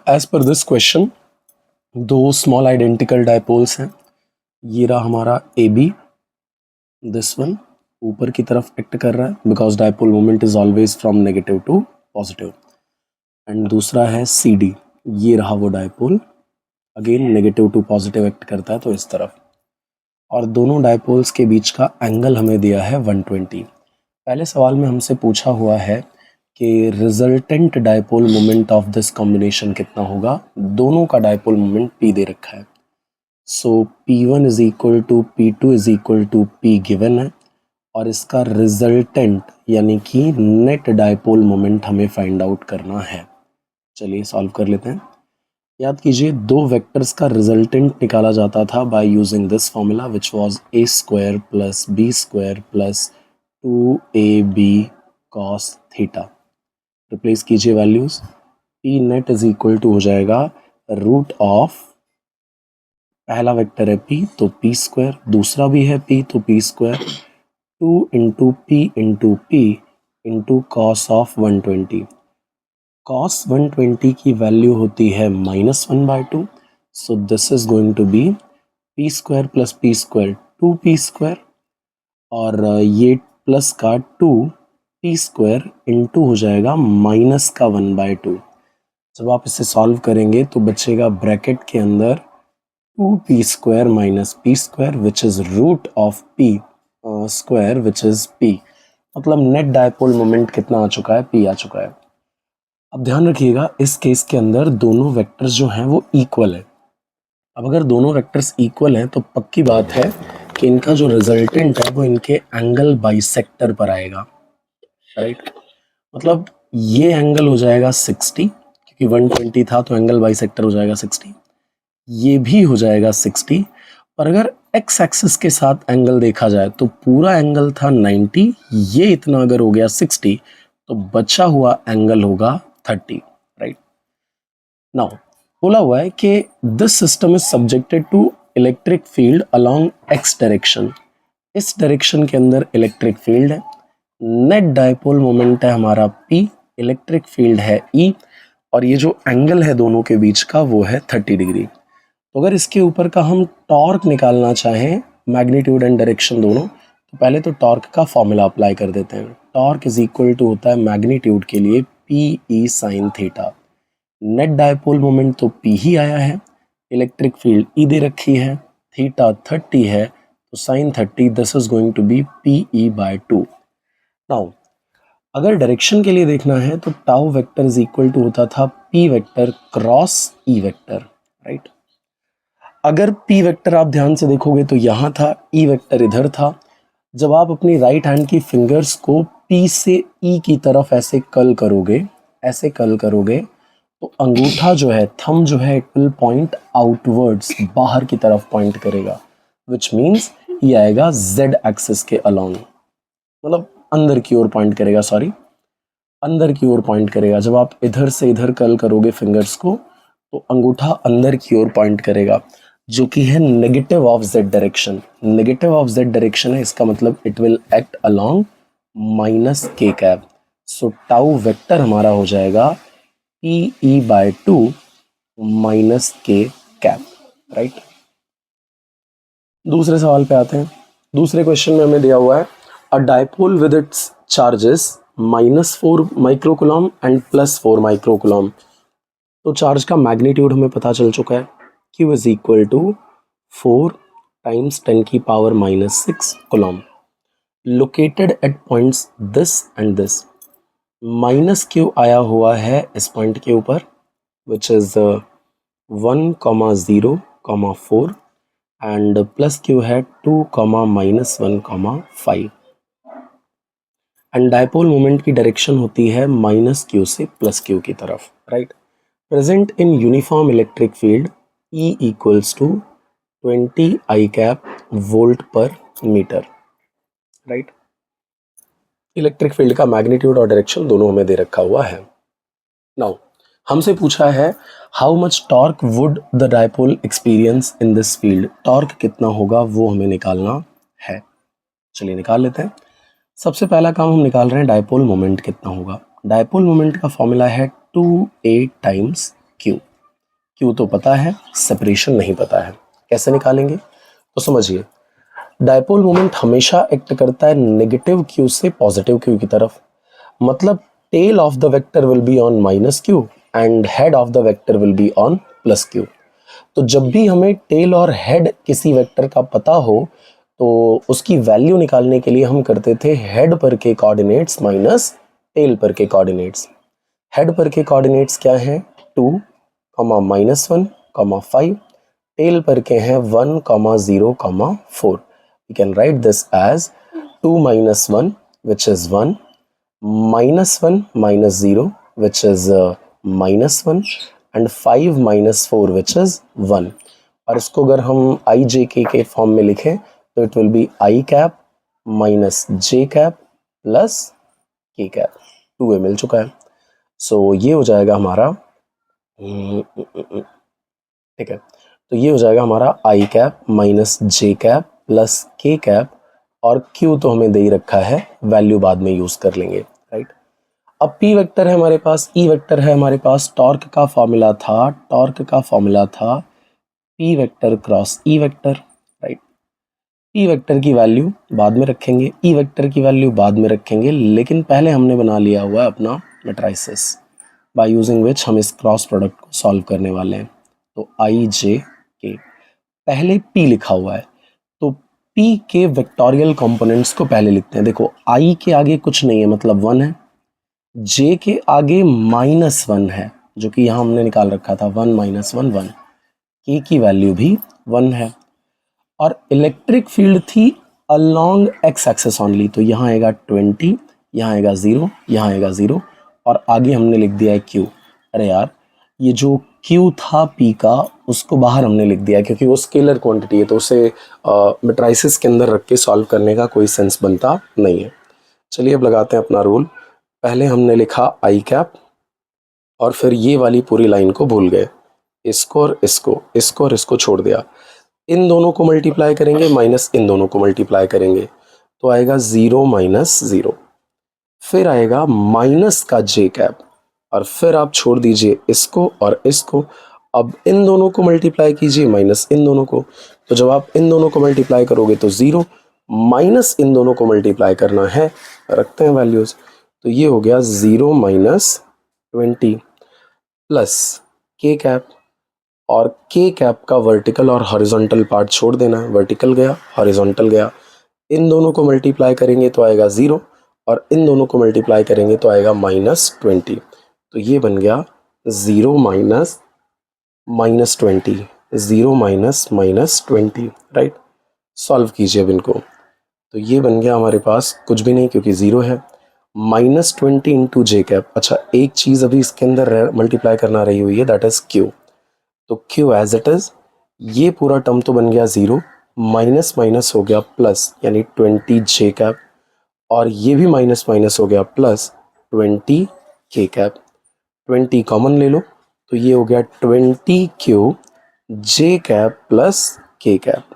As per this question, दो small identical dipoles हैं। ये रहा हमारा ए बी, दिस वन ऊपर की तरफ एक्ट कर रहा है because dipole moment is always from negative to positive. And दूसरा है सी डी, ये रहा वो dipole, again negative to positive act करता है तो इस तरफ। और दोनों डायपोल्स के बीच का एंगल हमें दिया है 120। पहले सवाल में हमसे पूछा हुआ है कि resultant dipole moment of this combination कितना होगा। दोनों का डायपोल मोमेंट P दे रखा है, so P1 is equal to P2 is equal to P given है, और इसका रिजल्टेंट यानी कि नेट डायपोल मोमेंट हमें फाइंड आउट करना है। चलिए सॉल्व कर लेते हैं। याद कीजिए, दो वेक्टर्स का रिजल्टेंट निकाला जाता था by using this formula which was a square plus b square plus 2ab cos theta. Replace कीजिए values, p net is equal to हो जाएगा रूट ऑफ, पहला वेक्टर है p तो p स्क्वायर, दूसरा भी है p तो p square, 2 into p into p into cos of 120। cos 120 की वैल्यू होती है -1/2, so this is going to be p square plus p square 2p square, और ये प्लस का 2p स्क्वायर इंटू हो जाएगा माइनस का 1/2। जब आप इसे सॉल्व करेंगे तो बचेगा ब्रैकेट के अंदर 2p square minus p square which is root of p square which is p। मतलब नेट डायपोल मोमेंट कितना आ चुका है, p आ चुका है। अब ध्यान रखिएगा, इस केस के अंदर दोनों वेक्टर्स जो हैं वो इक्वल है। अब अगर दोनों वेक्टर्स इक्वल हैं तो पक्की बात है कि इनका जो रिजल्टेंट है वो इनके एंगल बाइसेक्टर पर आएगा, राइट। मतलब ये एंगल हो जाएगा 60, क्योंकि 120 था तो एंगल बाइसेक्टर हो जाएगा 60। ये भी हो जाएगा 60, पर अगर एक्स एक्सिस के साथ एंगल देखा जाए तो पूरा एंगल था 90, ये इतना अगर हो गया 60 तो बचा हुआ एंगल होगा 30, राइट। नाउ बोला हुआ है कि this system is subjected to electric field along X direction. इस डायरेक्शन के अंदर इलेक्ट्रिक फील्ड है, नेट डायपोल मोमेंट है हमारा P, इलेक्ट्रिक फील्ड है E, और ये जो एंगल है दोनों के बीच का वो है 30 डिग्री। तो अगर इसके ऊपर का हम टॉर्क निकालना चाहें, मैग्नीट्यूड एंड डायरेक्शन दोनों, तो पहले तो टॉर्क का फॉर्मूला अप्लाई कर देते हैं। टॉर्क इज इक्वल टू होता है मैग्नीट्यूड के लिए PE sine theta. Net dipole moment तो P ही आया है, इलेक्ट्रिक फील्ड E दे रखी है, थीटा 30 है, तो sine 30 this is going to be PE/2। Now अगर डायरेक्शन के लिए देखना है तो tau vector is equal to होता था P vector cross E vector, right. अगर P वेक्टर आप ध्यान से देखोगे तो यहाँ था, E वेक्टर इधर था। जब आप अपनी राइट हैंड की फिंगर्स को P से E की तरफ ऐसे कर्ल करोगे तो अंगूठा जो है, थंब जो है, इट विल पॉइंट आउटवर्ड्स, बाहर की तरफ पॉइंट करेगा, विच मीन्स ये आएगा z एक्सिस के अलोंग, मतलब अंदर की ओर पॉइंट करेगा, अंदर की ओर पॉइंट करेगा। जब आप इधर से इधर कर्ल करोगे फिंगर्स को तो अंगूठा अंदर की ओर पॉइंट करेगा, जो कि है negative of z direction. Negative of z direction है, इसका मतलब it will act along minus k cap. So tau vector हमारा हो जाएगा PE/2 minus k cap, right. दूसरे सवाल पे आते हैं। दूसरे क्वेश्चन में हमें दिया हुआ है a dipole with its charges -4 microcoulomb and +4 microcoulomb. तो चार्ज का मैग्नीट्यूड हमें पता चल चुका है, Q is equal to 4 times 10⁻⁻6 coulomb. Located at points this and this. -Q आया हुआ है इस पॉइंट के ऊपर विच इज 1,0,4 एंड +Q है 2,-1,5, एंड डायपोल मोमेंट की डायरेक्शन होती है -Q से +Q की तरफ, right. Present in uniform electric field E equals to 20 I cap volt per metre, right. Electric field का मैग्नीट्यूड और डायरेक्शन दोनों हमें दे रखा हुआ है। नाउ हमसे पूछा है how much torque would the dipole experience in this field. Torque कितना होगा वो हमें निकालना है। चलिए निकाल लेते हैं। सबसे पहला काम हम निकाल रहे हैं डायपोल मोमेंट कितना होगा। डायपोल मोमेंट का फॉर्मूला है 2a टाइम्स क्यू। क्यू तो पता है, सेपरेशन नहीं पता है। कैसे निकालेंगे तो समझिए, डायपोल मोमेंट हमेशा एक्ट करता है नेगेटिव क्यू से पॉजिटिव क्यू की तरफ। मतलब tail of the vector will be on minus Q and head of the vector will be on plus Q. तो जब भी हमें टेल और हेड किसी वेक्टर का पता हो तो उसकी वैल्यू निकालने के लिए हम करते थे हेड पर के कोऑर्डिनेट्स माइनस टेल पर के कोऑर्डिनेट्स। हेड पर के कोऑर्डिनेट्स क्या हैं, 2, -1, 5। टेल पर के हैं 1, 0, 4। We can write this as 2 minus 1 which is 1, -1 minus 0 which is -1 and 5 minus 4 which is 1। और इसको अगर हम आई जे के फॉर्म में लिखें तो it will be I cap minus J cap plus K cap. 2a मिल चुका है। सो ये हो जाएगा हमारा, ठीक है, तो ये हो जाएगा हमारा आई cap minus J cap plus K cap, और क्यू तो हमें दे ही रखा है, वैल्यू बाद में यूज कर लेंगे, राइट। अब पी वेक्टर है हमारे पास, ई वेक्टर है हमारे पास, टॉर्क का फॉर्मूला था P vector cross E vector, right. P vector की वैल्यू बाद में रखेंगे, ई वेक्टर की वैल्यू बाद में रखेंगे, लेकिन पहले हमने बना लिया हुआ है अपना मैट्रिसेस बाय यूजिंग विच हम इस क्रॉस प्रोडक्ट को सॉल्व करने वाले हैं। तो आई जे के, पहले पी लिखा हुआ है तो पी के वेक्टोरियल कंपोनेंट्स को पहले लिखते हैं। देखो आई के आगे कुछ नहीं है मतलब 1 है, जे के आगे -1 है जो कि यहाँ हमने निकाल रखा था, 1 - 1 1। के की वैल्यू भी 1 है, और इलेक्ट्रिक फील्ड थी अलोंग एक्स एक्सेस ओनली, तो यहाँ आएगा 20, यहाँ आएगा 0, यहाँ आएगा 0, और आगे हमने लिख दिया है क्यू। अरे यार, ये जो क्यू था पी का उसको बाहर हमने लिख दिया क्योंकि वो स्केलर क्वांटिटी है, तो उसे मैट्रिसेस के अंदर रख के सॉल्व करने का कोई सेंस बनता नहीं है। चलिए अब लगाते हैं अपना रूल। पहले हमने लिखा आई कैप और फिर ये वाली पूरी लाइन को भूल गए, इसको और इसको छोड़ दिया। इन दोनों को मल्टीप्लाई करेंगे माइनस इन दोनों को मल्टीप्लाई करेंगे तो आएगा 0 - 0, फिर आएगा माइनस का जे कैप, और फिर आप छोड़ दीजिए इसको और इसको। अब इन दोनों को मल्टीप्लाई कीजिए माइनस इन दोनों को, तो जब आप इन दोनों को मल्टीप्लाई करोगे तो 0 माइनस इन दोनों को मल्टीप्लाई करना है, रखते हैं वैल्यूज, तो ये हो गया 0 - 20 प्लस के कैप, और के कैप का वर्टिकल और हॉरिजॉन्टल पार्ट छोड़ देना है, वर्टिकल गया हॉरिजॉन्टल गया। इन दोनों को मल्टीप्लाई करेंगे तो आएगा 0, और इन दोनों को मल्टीप्लाई करेंगे तो आएगा -20, तो ये बन गया 0 - -20, 0 - -20, राइट। सॉल्व कीजिए अब इनको, तो ये बन गया हमारे पास कुछ भी नहीं क्योंकि 0 है, -20 इंटू जे कैप। अच्छा, एक चीज़ अभी इसके अंदर मल्टीप्लाई करना रही हुई है, दैट इज क्यू। तो क्यू एज इट इज, ये पूरा टर्म तो बन गया 0, माइनस माइनस हो गया प्लस, यानी 20 जे कैप, और ये भी माइनस माइनस हो गया प्लस 20 के कैप। 20 कॉमन ले लो तो ये हो गया 20 क्यू जे कैप प्लस के कैप।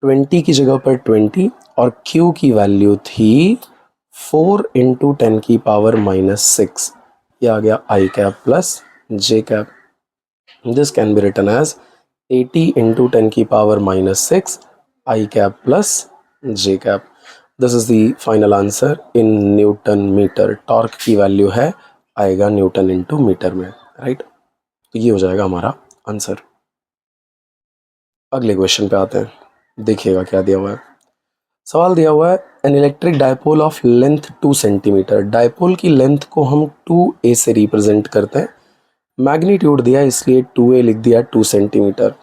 20 की जगह पर 20 और क्यू की वैल्यू थी 4 इंटू 10 की पावर -6, ये आ गया i cap plus j cap. This can be written as 80 into 10 की power -6 I cap plus J cap. This is the final answer in Newton meter. Torque की वैल्यू है, आएगा न्यूटन इंटू मीटर में, right. तो ये हो जाएगा हमारा आंसर। अगले क्वेश्चन पे आते हैं, देखिएगा क्या दिया हुआ है। सवाल दिया हुआ है, an electric dipole of length 2 centimetre. Dipole की लेंथ को हम 2a से रिप्रेजेंट करते हैं, मैग्नीट्यूड दिया इसलिए 2a लिख दिया 2 सेंटीमीटर।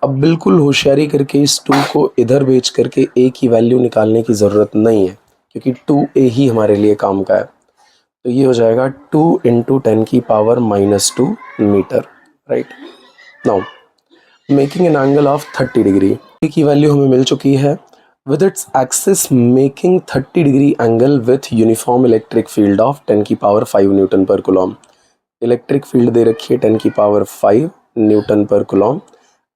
अब बिल्कुल होशियारी करके इस 2 को इधर भेज करके a की वैल्यू निकालने की ज़रूरत नहीं है क्योंकि 2a ही हमारे लिए काम का है। तो ये हो जाएगा 2 इंटू 10 की power -2 metre, right. Now making an angle of 30 degree, a की वैल्यू हमें मिल चुकी है, with its axis making 30 degree angle with uniform electric field of 10 की power 5 newton per coulomb. Electric field दे रखी है 10 की power 5 newton per coulomb,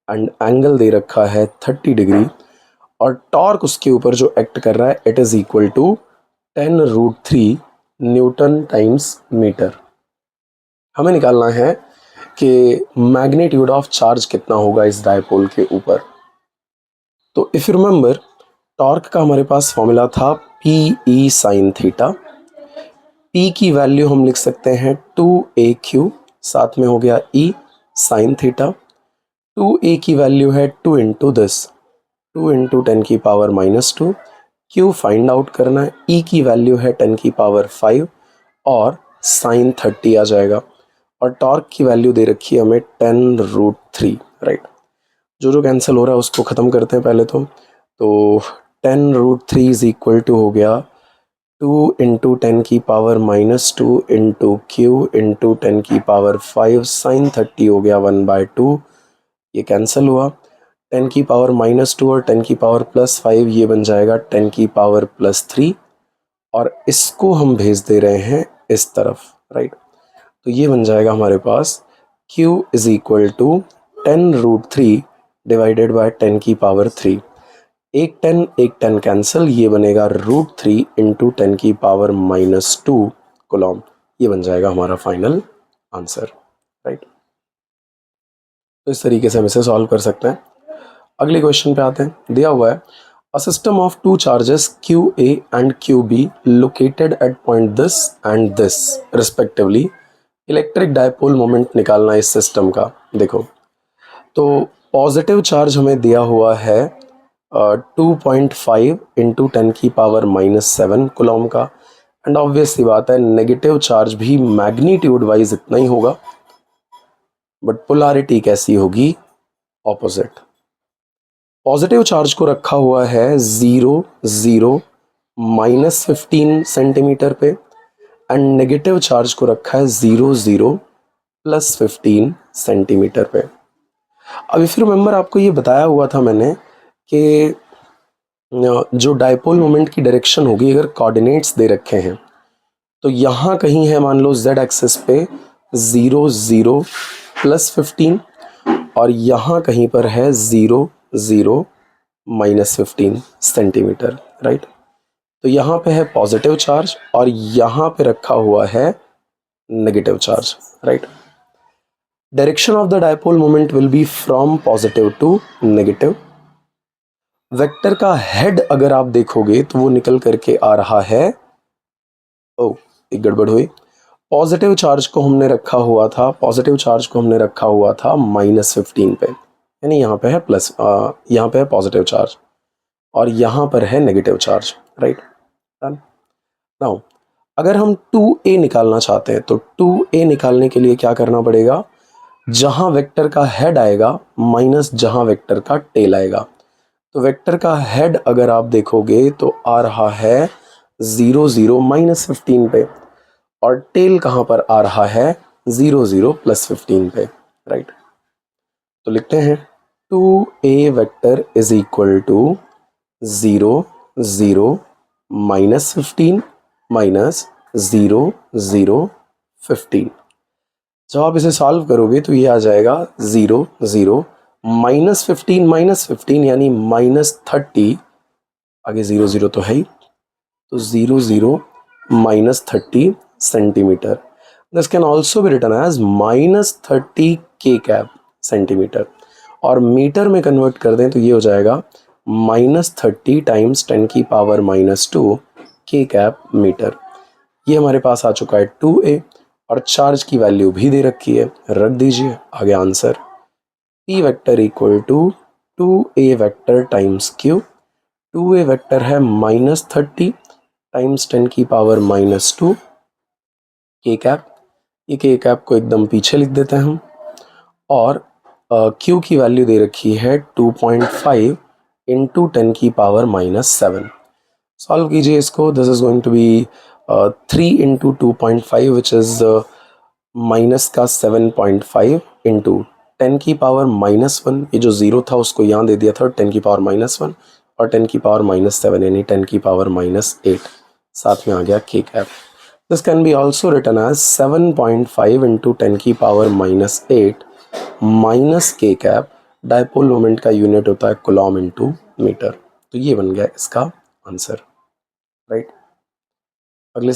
and angle दे रखा है 30 डिग्री, और टॉर्क उसके ऊपर जो एक्ट कर रहा है it is equal to 10√3 newton times metre. हमें निकालना है कि मैग्नीट्यूड ऑफ चार्ज कितना होगा इस डायपोल के ऊपर। तो इफ़ यू रिमेंबर, टॉर्क का हमारे पास फॉर्मूला था P E sine theta. P की वैल्यू हम लिख सकते हैं 2AQ, साथ में हो गया ई साइन थीटा। 2A की वैल्यू है 2 into this, 2 into 10⁻²। Q find out करना है, E की वैल्यू है 10⁵ और साइन 30 आ जाएगा। और टॉर्क की वैल्यू दे रखी है हमें 10√3, राइट। जो कैंसिल हो रहा है उसको ख़त्म करते हैं पहले तो 10√3 इज इक्वल टू हो गया 2 into 10⁻² into Q into 10⁵ sine 30 हो गया 1/2। ये कैंसिल हुआ। 10⁻² और 10⁻+5 ये बन जाएगा 10⁻+3, और इसको हम भेज दे रहे हैं इस तरफ, राइट। तो ये बन जाएगा हमारे पास Q is equal to 10√3 divided by 10⁻3। एक 10 कैंसिल, ये बनेगा √3 इंटू 10⁻² कूलम। ये बन जाएगा हमारा फाइनल आंसर, राइट। तो इस तरीके से हम इसे सॉल्व कर सकते हैं। अगले क्वेश्चन पे आते हैं। दिया हुआ है a system of two charges QA and QB located at point this and this respectively, electric dipole moment निकालना इस सिस्टम का। देखो, तो पॉजिटिव चार्ज हमें दिया हुआ है 2.5 इंटू 10⁻⁻7 कूलम का, एंड ऑब्वियस सी बात है नेगेटिव चार्ज भी मैग्नीट्यूड वाइज इतना ही होगा, बट पोलैरिटी कैसी होगी, ऑपोजिट। पॉजिटिव चार्ज को रखा हुआ है 0 0 -15 सेंटीमीटर पे, एंड नेगेटिव चार्ज को रखा है 0 0 +15 सेंटीमीटर पे। अब इफ यू रिमेंबर, आपको ये बताया हुआ था मैंने कि जो डायपोल मोमेंट की डायरेक्शन होगी, अगर कोऑर्डिनेट्स दे रखे हैं तो यहाँ कहीं है मान लो z एक्सिस पे 0 0 +15, और यहाँ कहीं पर है 0 0 -15 सेंटीमीटर, राइट। तो यहाँ पे है पॉजिटिव चार्ज और यहाँ पे रखा हुआ है negative charge, right. Direction of the dipole moment will be from positive to negative. Vector का हेड अगर आप देखोगे तो वो निकल करके आ रहा है, ओ एक गड़बड़ हुई, पॉजिटिव चार्ज को हमने रखा हुआ था, पॉजिटिव चार्ज को हमने रखा हुआ था -15 पे, यानी यहाँ पे है प्लस, यहाँ पे है पॉजिटिव चार्ज और यहाँ पर है नेगेटिव चार्ज, राइट। नाउ अगर हम 2A निकालना चाहते हैं तो 2A निकालने के लिए क्या करना पड़ेगा, जहाँ वेक्टर का हेड आएगा माइनस जहाँ वेक्टर का टेल आएगा। तो वेक्टर का हेड अगर आप देखोगे तो आ रहा है 0 0 -15 पे, और टेल कहाँ पर आ रहा है 0 0 +15 पे, राइट। तो लिखते हैं 2A vector is equal to 0 0 -15 -0 0 15। जब आप इसे सॉल्व करोगे तो ये आ जाएगा 0 0 -15 यानी -30, आगे 0 0 तो है ही, तो 0 0 -30 centimetre. This can also be written as -30 K cap centimetre, और मीटर में कन्वर्ट कर दें तो ये हो जाएगा -30 टाइम्स 10⁻² के कैप मीटर। ये हमारे पास आ चुका है 2A, और चार्ज की वैल्यू भी दे रखी है, रख दीजिए आगे answer. P vector equal to 2A vector times Q। 2A vector है -30 टाइम्स 10⁻² के कैप, ये के कैप को एकदम पीछे लिख देते हैं हम, और Q की वैल्यू दे रखी है 2.5 इंटू 10⁻⁻7। सॉल्व कीजिए इसको, this is going to be 3 into 2.5 which is minus का 7.5 इंटू 10⁻⁻1, ये जो ज़ीरो था उसको यहाँ दे दिया था 10⁻⁻1, और 10⁻⁻7 यानी 10⁻⁻8, साथ में आ गया K cap. This can be also written as 7.5 into 10⁻⁸ minus K cap. Dipole moment का यूनिट होता है कूलम इंटू मीटर। तो ये बन गया इसका आंसर, राइट। अगले